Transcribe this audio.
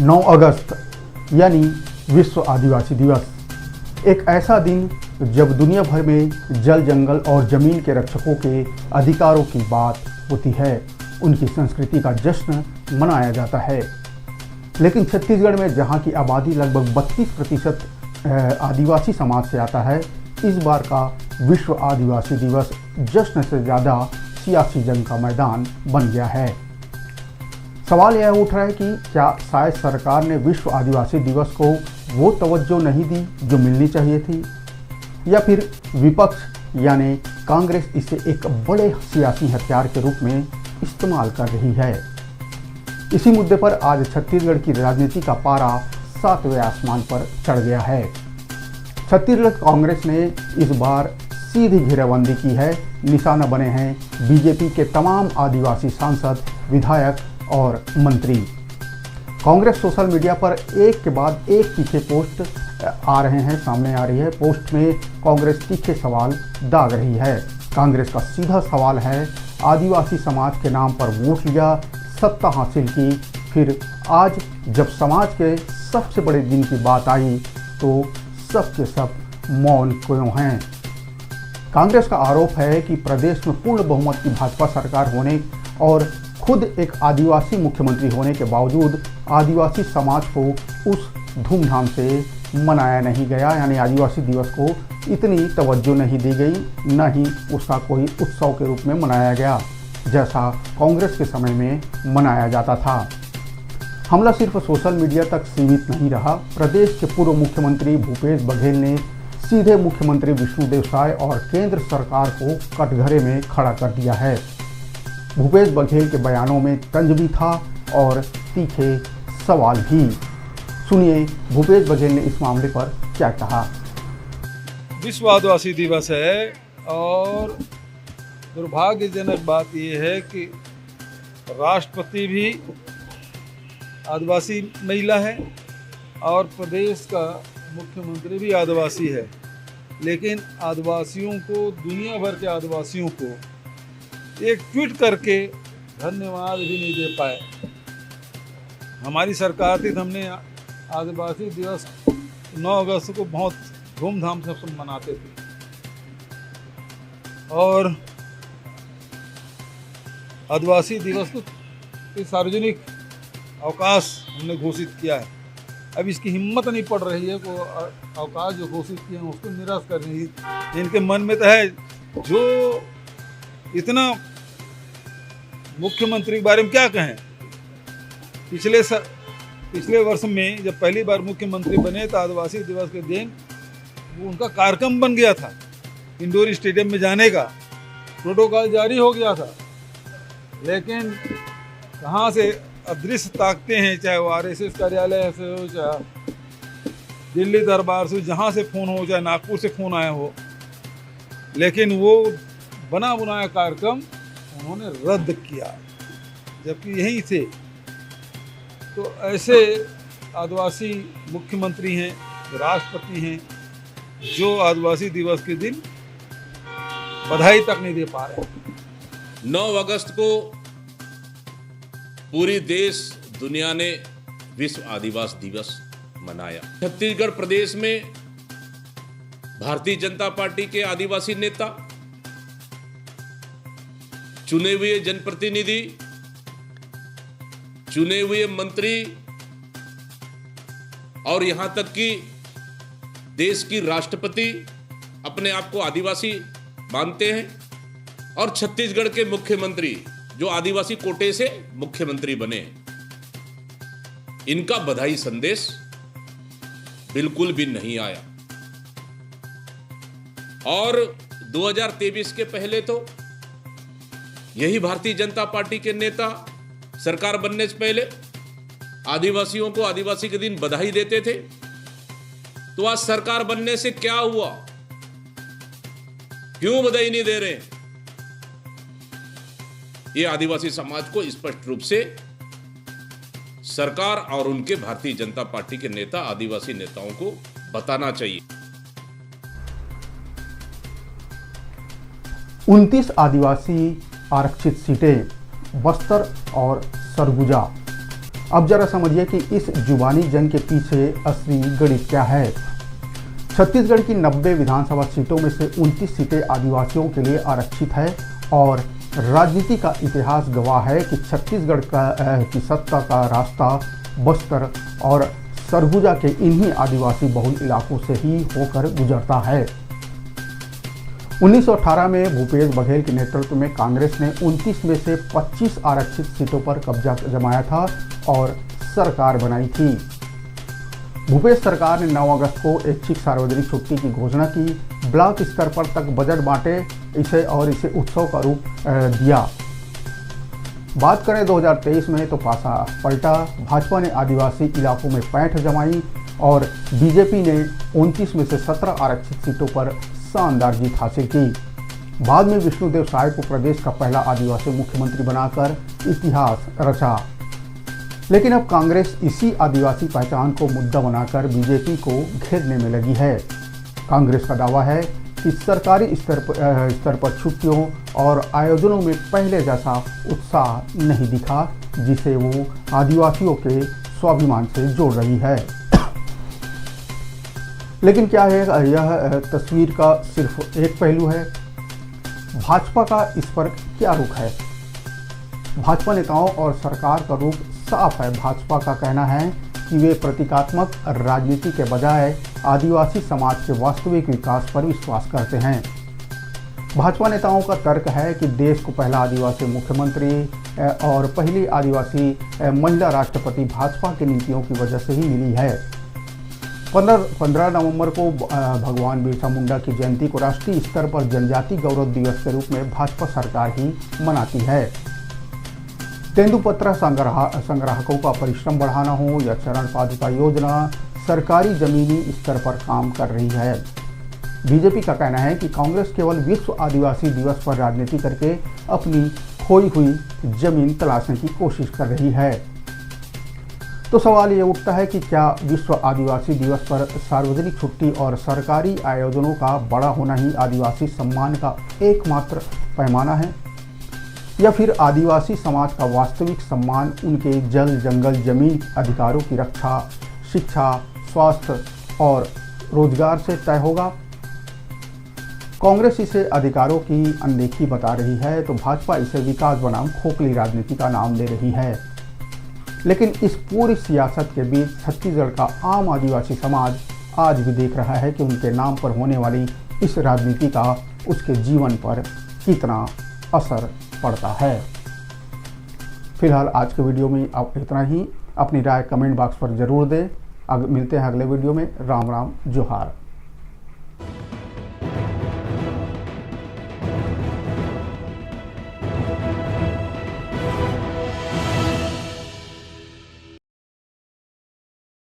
9 अगस्त यानी विश्व आदिवासी दिवस, एक ऐसा दिन जब दुनिया भर में जल, जंगल और ज़मीन के रक्षकों के अधिकारों की बात होती है, उनकी संस्कृति का जश्न मनाया जाता है। लेकिन छत्तीसगढ़ में, जहां की आबादी लगभग 32% आदिवासी समाज से आता है, इस बार का विश्व आदिवासी दिवस जश्न से ज़्यादा सियासी जंग का मैदान बन गया है। सवाल यह उठ रहा है कि क्या शायद सरकार ने विश्व आदिवासी दिवस को वो तवज्जो नहीं दी जो मिलनी चाहिए थी, या फिर विपक्ष यानी कांग्रेस इसे एक बड़े सियासी हथियार के रूप में इस्तेमाल कर रही है। इसी मुद्दे पर आज छत्तीसगढ़ की राजनीति का पारा 7वें आसमान पर चढ़ गया है। छत्तीसगढ़ कांग्रेस ने इस बार सीधी घेराबंदी की है। निशाना बने हैं बीजेपी के तमाम आदिवासी सांसद, विधायक और मंत्री। कांग्रेस सोशल मीडिया पर एक के बाद एक तीखे पोस्ट सामने आ रही है। पोस्ट में कांग्रेस तीखे सवाल दाग रही है। कांग्रेस का सीधा सवाल है, आदिवासी समाज के नाम पर वोट लिया, सत्ता हासिल की, फिर आज जब समाज के सबसे बड़े दिन की बात आई तो सब के सब मौन क्यों हैं। कांग्रेस का आरोप है कि प्रदेश में पूर्ण बहुमत की भाजपा सरकार होने और खुद एक आदिवासी मुख्यमंत्री होने के बावजूद आदिवासी समाज को उस धूमधाम से मनाया नहीं गया, यानी आदिवासी दिवस को इतनी तवज्जो नहीं दी गई, न ही उसका कोई उत्सव के रूप में मनाया गया जैसा कांग्रेस के समय में मनाया जाता था। हमला सिर्फ सोशल मीडिया तक सीमित नहीं रहा। प्रदेश के पूर्व मुख्यमंत्री भूपेश बघेल ने सीधे मुख्यमंत्री विष्णुदेव साय और केंद्र सरकार को कटघरे में खड़ा कर दिया है। भूपेश बघेल के बयानों में तंज भी था और तीखे सवाल भी। सुनिए भूपेश बघेल ने इस मामले पर क्या कहा। विश्व आदिवासी दिवस है और दुर्भाग्यजनक बात यह है कि राष्ट्रपति भी आदिवासी महिला है और प्रदेश का मुख्यमंत्री भी आदिवासी है, लेकिन आदिवासियों को, दुनिया भर के आदिवासियों को एक ट्वीट करके धन्यवाद भी नहीं दे पाए। हमारी सरकार थी तो हमने आदिवासी दिवस 9 अगस्त को बहुत धूमधाम से सब मनाते थे और आदिवासी दिवस को सार्वजनिक अवकाश हमने घोषित किया है। अब इसकी हिम्मत नहीं पड़ रही है को अवकाश जो घोषित किए हैं उसको निरस्त कर रही है। इनके मन में तो है जो इतना मुख्यमंत्री के बारे में क्या कहें। पिछले वर्ष में जब पहली बार मुख्यमंत्री बने तो आदिवासी दिवस के दिन वो उनका कार्यक्रम बन गया था, इंडोर स्टेडियम में जाने का प्रोटोकॉल जारी हो गया था, लेकिन कहाँ से अदृश्य ताकते हैं, चाहे वो आरएसएस कार्यालय से हो, चाहे दिल्ली दरबार से, जहाँ से फ़ोन हो, चाहे नागपुर से फ़ोन आया हो, लेकिन वो बना बनाया कार्यक्रम उन्होंने रद्द किया, जबकि यहीं थे। तो ऐसे आदिवासी मुख्यमंत्री हैं, राष्ट्रपति हैं, जो आदिवासी दिवस के दिन बधाई तक नहीं दे पा रहे। 9 अगस्त को पूरी देश दुनिया ने विश्व आदिवासी दिवस मनाया। छत्तीसगढ़ प्रदेश में भारतीय जनता पार्टी के आदिवासी नेता, चुने हुए जनप्रतिनिधि, चुने हुए मंत्री और यहां तक कि देश की राष्ट्रपति अपने आप को आदिवासी मानते हैं और छत्तीसगढ़ के मुख्यमंत्री जो आदिवासी कोटे से मुख्यमंत्री बने, इनका बधाई संदेश बिल्कुल भी नहीं आया। और 2023 के पहले तो यही भारतीय जनता पार्टी के नेता सरकार बनने से पहले आदिवासियों को आदिवासी के दिन बधाई देते थे। तो आज सरकार बनने से क्या हुआ, क्यों बधाई नहीं दे रहे? ये आदिवासी समाज को स्पष्ट रूप से सरकार और उनके भारतीय जनता पार्टी के नेता आदिवासी नेताओं को बताना चाहिए। 29 आदिवासी आरक्षित सीटें बस्तर और सरगुजा अब जरा समझिए कि इस जुबानी जंग के पीछे असली गणित क्या है। छत्तीसगढ़ की 90 विधानसभा सीटों में से 29 सीटें आदिवासियों के लिए आरक्षित है और राजनीति का इतिहास गवाह है कि छत्तीसगढ़ की सत्ता का रास्ता बस्तर और सरगुजा के इन्हीं आदिवासी बहुल इलाकों से ही होकर गुजरता है। 1918 में भूपेश बघेल के नेतृत्व में कांग्रेस ने 29 में से 25 आरक्षित सीटों पर कब्जा जमाया था और सरकार बनाई थी। भूपेश सरकार ने 9 अगस्त को ऐच्छिक सार्वजनिक छुट्टी की घोषणा की, ब्लॉक स्तर पर तक बजट बांटे इसे उत्सव का रूप दिया। बात करें 2023 में तो पासा पलटा। भाजपा ने आदिवासी इलाकों में 65 जमाई और बीजेपी ने 29 में से 17 आरक्षित सीटों पर शानदार जीत हासिल की। बाद में विष्णुदेव साय को प्रदेश का पहला आदिवासी मुख्यमंत्री बनाकर इतिहास रचा। लेकिन अब कांग्रेस इसी आदिवासी पहचान को मुद्दा बनाकर बीजेपी को घेरने में लगी है। कांग्रेस का दावा है कि सरकारी स्तर पर छुट्टियों और आयोजनों में पहले जैसा उत्साह नहीं दिखा जिसे वो आदिवासियों के स्वाभिमान से जोड़ रही है। लेकिन क्या है, यह तस्वीर का सिर्फ एक पहलू है। भाजपा का इस पर क्या रुख है? भाजपा नेताओं और सरकार का रुख साफ है। भाजपा का कहना है कि वे प्रतीकात्मक राजनीति के बजाय आदिवासी समाज के वास्तविक विकास पर विश्वास करते हैं। भाजपा नेताओं का तर्क है कि देश को पहला आदिवासी मुख्यमंत्री और पहली आदिवासी महिला राष्ट्रपति भाजपा की नीतियों की वजह से ही मिली है। 15 नवंबर को भगवान बिरसा मुंडा की जयंती को राष्ट्रीय स्तर पर जनजाति गौरव दिवस के रूप में भाजपा सरकार ही मनाती है। तेंदुपत्रा संग्राहकों का परिश्रम बढ़ाना हो या चरण पादुका योजना सरकारी जमीनी स्तर पर काम कर रही है। बीजेपी का कहना है कि कांग्रेस केवल विश्व आदिवासी दिवस पर राजनीति करके अपनी खोई हुई जमीन तलाशने की कोशिश कर रही है। तो सवाल ये उठता है कि क्या विश्व आदिवासी दिवस पर सार्वजनिक छुट्टी और सरकारी आयोजनों का बड़ा होना ही आदिवासी सम्मान का एकमात्र पैमाना है, या फिर आदिवासी समाज का वास्तविक सम्मान उनके जल जंगल जमीन अधिकारों की रक्षा, शिक्षा, स्वास्थ्य और रोजगार से तय होगा? कांग्रेस इसे अधिकारों की अनदेखी बता रही है तो भाजपा इसे विकास बनाम खोखली राजनीति का नाम दे रही है। लेकिन इस पूरी सियासत के बीच छत्तीसगढ़ का आम आदिवासी समाज आज भी देख रहा है कि उनके नाम पर होने वाली इस राजनीति का उसके जीवन पर कितना असर पड़ता है। फिलहाल आज के वीडियो में अब इतना ही। अपनी राय कमेंट बॉक्स पर जरूर दें। मिलते हैं अगले वीडियो में। राम राम जोहार।